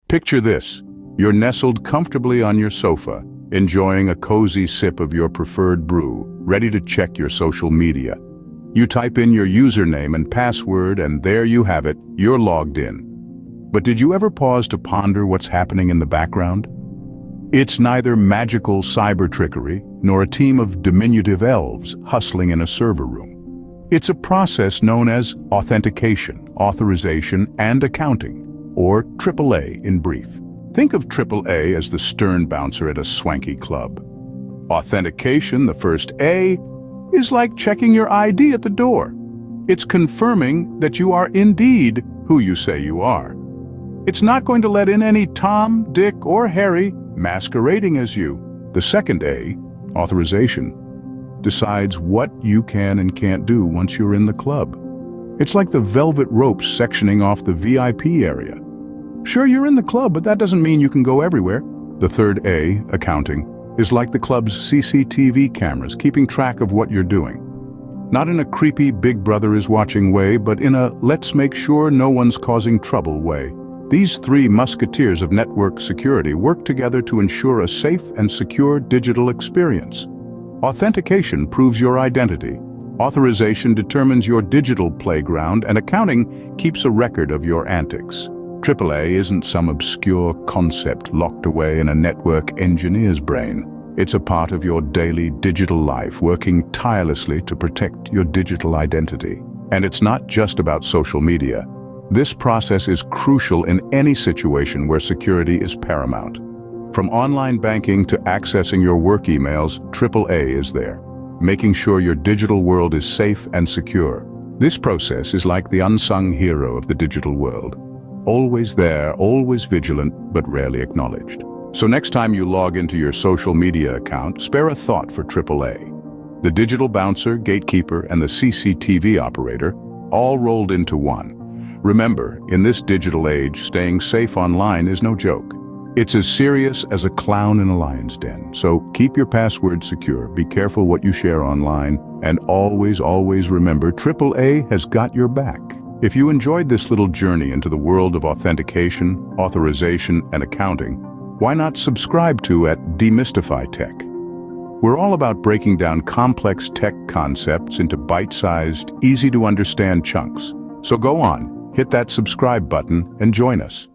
Picture this. You're nestled comfortably on your sofa, enjoying a cozy sip of your preferred brew, ready to check your social media. You type in your username and password, and there you have it, you're logged in. But did you ever pause to ponder what's happening in the background? It's neither magical cyber trickery, nor a team of diminutive elves hustling in a server room. It's a process known as authentication, authorization, and accounting, or AAA in brief. Think of AAA as the stern bouncer at a swanky club. Authentication, the first A, is like checking your ID at the door. It's confirming that you are indeed who you say you are. It's not going to let in any Tom, Dick, or Harry masquerading as you. The second A, authorization, decides what you can and can't do once you're in the club. It's like the velvet ropes sectioning off the VIP area. Sure, you're in the club, but that doesn't mean you can go everywhere. The third A, accounting, is like the club's CCTV cameras, keeping track of what you're doing. Not in a creepy Big Brother is watching way, but in a let's make sure no one's causing trouble way. These three musketeers of network security work together to ensure a safe and secure digital experience. Authentication proves your identity. Authorization determines your digital playground, and accounting keeps a record of your antics. AAA isn't some obscure concept locked away in a network engineer's brain. It's a part of your daily digital life, working tirelessly to protect your digital identity. And it's not just about social media. This process is crucial in any situation where security is paramount. From online banking to accessing your work emails, AAA is there, making sure your digital world is safe and secure. This process is like the unsung hero of the digital world. Always there, always vigilant, but rarely acknowledged. So next time you log into your social media account, spare a thought for AAA. The digital bouncer, gatekeeper, and the CCTV operator, all rolled into one. Remember, in this digital age, staying safe online is no joke. It's as serious as a clown in a lion's den. So keep your password secure, be careful what you share online, and always remember, AAA has got your back. If you enjoyed this little journey into the world of authentication, authorization, and accounting, why not subscribe to at Demystify Tech? We're all about breaking down complex tech concepts into bite-sized, easy-to-understand chunks. So go on, hit that subscribe button and join us.